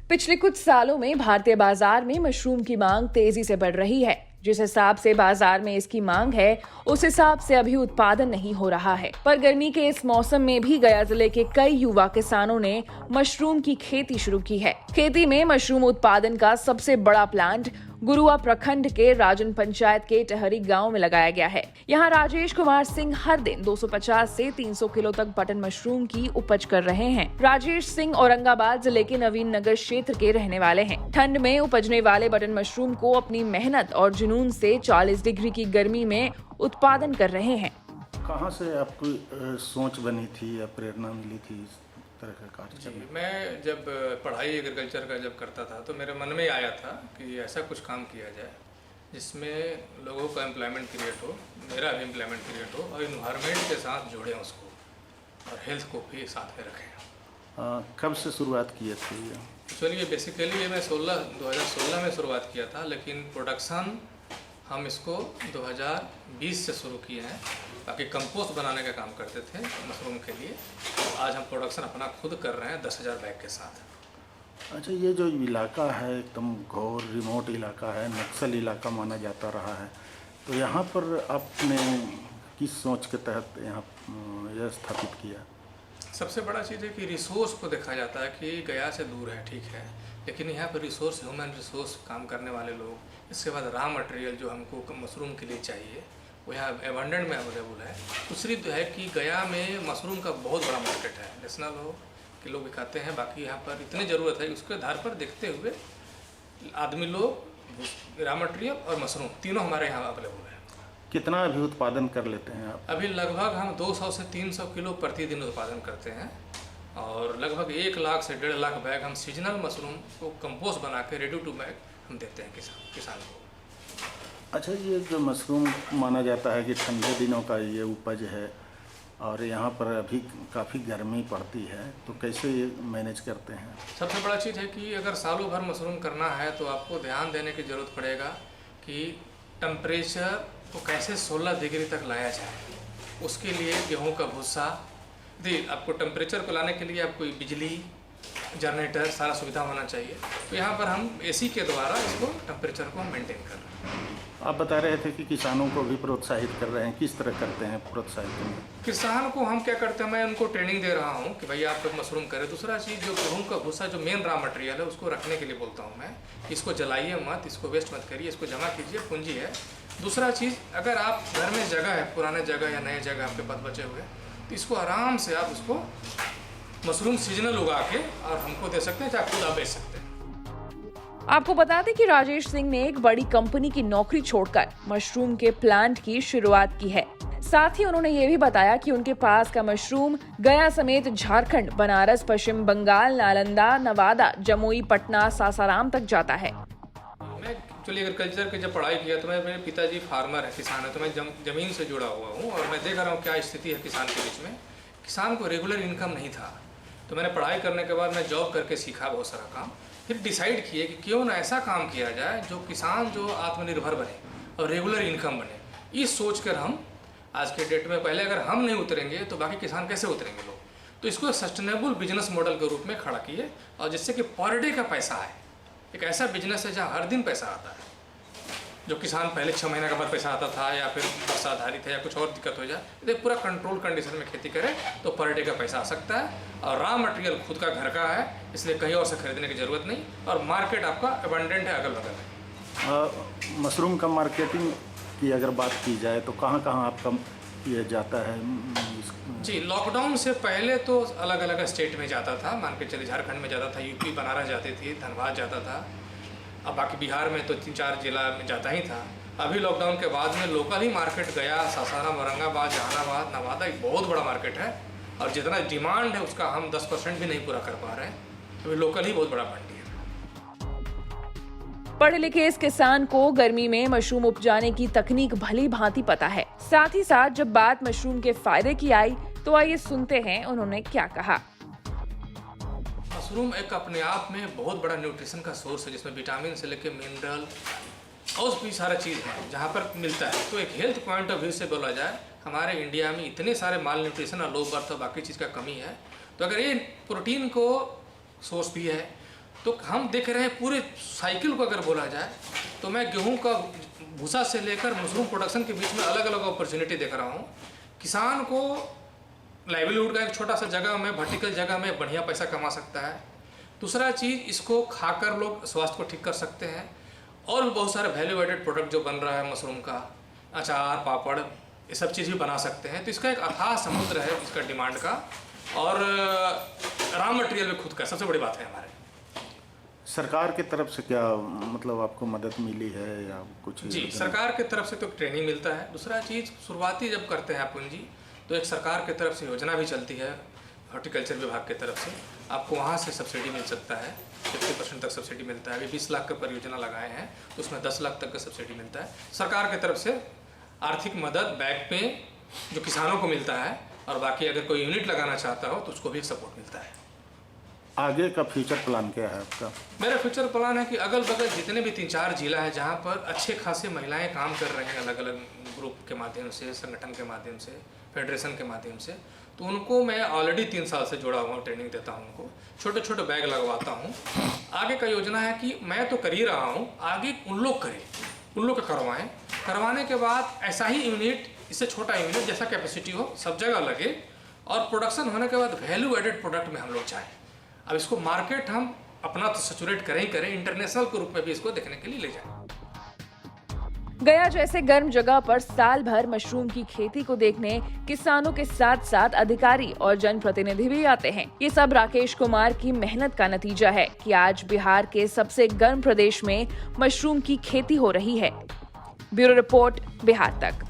पिछले कुछ सालों में भारतीय बाजार में मशरूम की मांग तेजी से बढ़ रही है। जिस हिसाब से बाजार में इसकी मांग है, उस हिसाब से अभी उत्पादन नहीं हो रहा है। पर गर्मी के इस मौसम में भी गया जिले के कई युवा किसानों ने मशरूम की खेती शुरू की है। खेती में मशरूम उत्पादन का सबसे बड़ा प्लांट गुरुआ प्रखंड के राजन पंचायत के टहरी गांव में लगाया गया है। यहाँ राजेश कुमार सिंह हर दिन 250 से 300 किलो तक बटन मशरूम की उपज कर रहे हैं। राजेश सिंह औरंगाबाद जिले के नवीन नगर क्षेत्र के रहने वाले हैं। ठंड में उपजने वाले बटन मशरूम को अपनी मेहनत और जुनून से 40 डिग्री की गर्मी में उत्पादन कर रहे हैं। कहाँ से आपको सोच बनी थी या प्रेरणा मिली थी इस तरह का कार्य करने की? मैं जब पढ़ाई एग्रीकल्चर का जब करता था तो मेरे मन में आया था कि ऐसा कुछ काम किया जाए जिसमें लोगों का एम्प्लॉयमेंट क्रिएट हो, मेरा भी एम्प्लॉयमेंट क्रिएट हो और इन्वायरमेंट के साथ जोड़ें उसको और हेल्थ को भी साथ में रखें। कब से शुरुआत किए थे? चलिए बेसिकली मैं 2016 में शुरुआत किया था, लेकिन प्रोडक्शन हम इसको 2020 से शुरू किए हैं। बाकी कंपोस्ट बनाने का काम करते थे मशरूम के लिए। आज हम प्रोडक्शन अपना खुद कर रहे हैं 10,000 बैग के साथ। अच्छा, ये जो इलाका है एकदम घोर रिमोट इलाका है, नक्सल इलाका माना जाता रहा है, तो यहाँ पर आपने किस सोच के तहत यहाँ यह स्थापित किया? सबसे बड़ा चीज़ है कि रिसोर्स को देखा जाता है कि गया से दूर है, ठीक है, लेकिन यहाँ पर रिसोर्स, ह्यूमन रिसोर्स, काम करने वाले लोग, इसके बाद रॉ मटेरियल जो हमको मशरूम के लिए चाहिए वो यहाँ एबंडेंट में अवेलेबल है। दूसरी तो है कि गया में मशरूम का बहुत बड़ा मार्केट है, नेशनल हो कि लोग भी खाते हैं। बाकी यहाँ पर इतनी ज़रूरत है, उसके आधार पर देखते हुए आदमी लोग रॉ मटेरियल और मशरूम तीनों हमारे यहाँ अवेलेबल है। कितना अभी उत्पादन कर लेते हैं आप? अभी लगभग हम 200 से 300 किलो प्रतिदिन उत्पादन करते हैं और लगभग 1 लाख से 1.5 लाख बैग हम सीजनल मशरूम को कंपोस्ट बना के रेडी टू बैग हम देते हैं किसान को। अच्छा, ये जो मशरूम माना जाता है कि ठंडे दिनों का ये उपज है और यहाँ पर अभी काफ़ी गर्मी पड़ती है, तो कैसे ये मैनेज करते हैं? सबसे बड़ा चीज़ है कि अगर सालों भर मशरूम करना है तो आपको ध्यान देने की ज़रूरत पड़ेगा कि टेम्परेचर को कैसे 16 डिग्री तक लाया जाए। उसके लिए गेहूं का भूसा आपको टेम्परेचर को लाने के लिए आपको बिजली, जनरेटर, सारा सुविधा होना चाहिए। तो यहाँ पर हम एसी के द्वारा इसको टेम्परेचर को मेंटेन कर रहे हैं। आप बता रहे थे कि किसानों को भी प्रोत्साहित कर रहे हैं, किस तरह करते हैं प्रोत्साहित? किसान को हम क्या करते हैं, मैं उनको ट्रेनिंग दे रहा हूँ कि भाई आप मशरूम करें। दूसरा चीज़, जो गेहूं का भूसा जो मेन रॉ मटेरियल है उसको रखने के लिए बोलता हूँ मैं, इसको जलाइए मत, इसको वेस्ट मत करिए, इसको जमा कीजिए, पूंजी है। दूसरा चीज़, अगर आप घर में जगह है, पुराने जगह या नए जगह आपके पास बचे हुए, तो इसको आराम से आप उसको मशरूम सीजनल उगा के और हमको दे सकते हैं, चाहे खुद आप बेच सकते हैं। आपको बता दें कि राजेश सिंह ने एक बड़ी कंपनी की नौकरी छोड़कर मशरूम के प्लांट की शुरुआत की है। साथ ही उन्होंने ये भी बताया कि उनके पास का मशरूम गया समेत झारखंड, बनारस, पश्चिम बंगाल, नालंदा, नवादा, जमुई, पटना, सासाराम तक जाता है। मैं एक्चुअली एग्रीकल्चर की जब पढ़ाई किया तो मेरे पिताजी फार्मर है, किसान है, तो मैं ज़मीन से जुड़ा हुआ हूँ और मैं देख रहा हूँ क्या स्थिति है किसान के बीच में। किसान को रेगुलर इनकम नहीं था, तो मैंने पढ़ाई करने के बाद मैं जॉब करके सीखा बहुत सारा काम। फिर डिसाइड किए कि क्यों ना ऐसा काम किया जाए जो किसान जो आत्मनिर्भर बने और रेगुलर इनकम बने। इस सोच कर हम आज के डेट में, पहले अगर हम नहीं उतरेंगे तो बाकी किसान कैसे उतरेंगे लोग, तो इसको सस्टेनेबल बिजनेस मॉडल के रूप में खड़ा किए और जिससे कि पर डे का पैसा है। एक ऐसा बिजनेस है जहाँ हर दिन पैसा आता है। जो किसान पहले 6 महीने के बाद पैसा आता था या फिर वर्षा आधारित है या कुछ और दिक्कत हो जाए, तो पूरा कंट्रोल कंडीशन में खेती करे तो पर डे का पैसा आ सकता है और रॉ मटेरियल खुद का घर का है, इसलिए कहीं और से खरीदने की ज़रूरत नहीं और मार्केट आपका अबंडेंट है अगल बगल। मशरूम का मार्केटिंग की अगर बात की जाए तो कहाँ कहाँ आपका ये जाता है? जी, लॉकडाउन से पहले तो अलग अलग स्टेट में जाता था, मान के चलिए झारखंड में जाता था, यूपी बनारस जाते थे, धनबाद जाता था, अब बाकी बिहार में तो 3-4 जिला में जाता ही था। अभी लॉकडाउन के बाद में लोकल ही मार्केट गया, सासाराम, औरंगाबाद, जहानाबाद, नवादा एक बहुत बड़ा मार्केट है और जितना डिमांड है उसका हम 10% भी नहीं पूरा कर पा रहे हैं। अभी लोकल ही बहुत बड़ा मंडी है। पढ़े लिखे इस किसान को गर्मी में मशरूम उपजाने की तकनीक भली भांति पता है। साथ ही साथ जब बात मशरूम के फायदे की आई तो आइए सुनते हैं उन्होंने क्या कहा। मशरूम एक अपने आप में बहुत बड़ा न्यूट्रिशन का सोर्स है, जिसमें विटामिन से लेकर मिनरल और भी सारा चीज़ है जहाँ पर मिलता है। तो एक हेल्थ पॉइंट ऑफ व्यू से बोला जाए, हमारे इंडिया में इतने सारे माल न्यूट्रिशन और लो बर्थ और बाकी चीज़ का कमी है, तो अगर ये प्रोटीन को सोर्स भी है, तो हम देख रहे हैं पूरे साइकिल को अगर बोला जाए तो मैं गेहूं का भूसा से लेकर मशरूम प्रोडक्शन के बीच में अलग अलग अपॉर्चुनिटी देख रहा हूँ। किसान को लाइवलीहुड का एक छोटा सा जगह में, वर्टिकल जगह में बढ़िया पैसा कमा सकता है। दूसरा चीज़, इसको खाकर लोग स्वास्थ्य को ठीक कर सकते हैं और भी बहुत सारे वैल्यू एडेड प्रोडक्ट जो बन रहा है मशरूम का, अचार, पापड़, ये सब चीज़ भी बना सकते हैं। तो इसका एक अथाह समुद्र है इसका डिमांड का, और रॉ मटेरियल भी खुद का सबसे बड़ी बात है हमारे। सरकार की तरफ से क्या मतलब आपको मदद मिली है या कुछ? जी, सरकार की तरफ से तो ट्रेनिंग मिलता है। दूसरा चीज़, शुरुआती जब करते हैं अपन जी, तो एक सरकार की तरफ से योजना भी चलती है, हॉर्टिकल्चर विभाग की तरफ से आपको वहाँ से सब्सिडी मिल सकता है। 50% तक सब्सिडी मिलता है। अभी 20 लाख का परियोजना लगाए हैं तो उसमें 10 लाख तक का सब्सिडी मिलता है। सरकार की तरफ से आर्थिक मदद बैक पे जो किसानों को मिलता है, और बाकी अगर कोई यूनिट लगाना चाहता हो तो उसको भी सपोर्ट मिलता है। आगे का फ्यूचर प्लान क्या है आपका? मेरा फ्यूचर प्लान है कि अगल बगल जितने भी 3-4 जिला है जहाँ पर अच्छे खासे महिलाएं काम कर रही हैं, अलग अलग ग्रुप के माध्यम से, संगठन के माध्यम से, फेडरेशन के माध्यम से, तो उनको मैं ऑलरेडी 3 साल से जुड़ा हुआ हूँ, ट्रेनिंग देता हूँ उनको, छोटे छोटे बैग लगवाता हूँ। आगे का योजना है कि मैं तो कर ही रहा हूँ, आगे उन लोग करें, उन लोग का करवाने के बाद ऐसा ही यूनिट, इससे छोटा यूनिट जैसा कैपेसिटी हो सब जगह लगे, और प्रोडक्शन होने के बाद वैल्यू एडेड प्रोडक्ट में हम लोग जाएँ। अब इसको मार्केट हम अपना तो सैचुरेट करें, इंटरनेशनल के रूप में भी इसको देखने के लिए ले जाएं। गया जैसे गर्म जगह पर साल भर मशरूम की खेती को देखने किसानों के साथ साथ अधिकारी और जनप्रतिनिधि भी आते हैं। ये सब राकेश कुमार की मेहनत का नतीजा है कि आज बिहार के सबसे गर्म प्रदेश में मशरूम की खेती हो रही है। ब्यूरो रिपोर्ट, बिहार तक।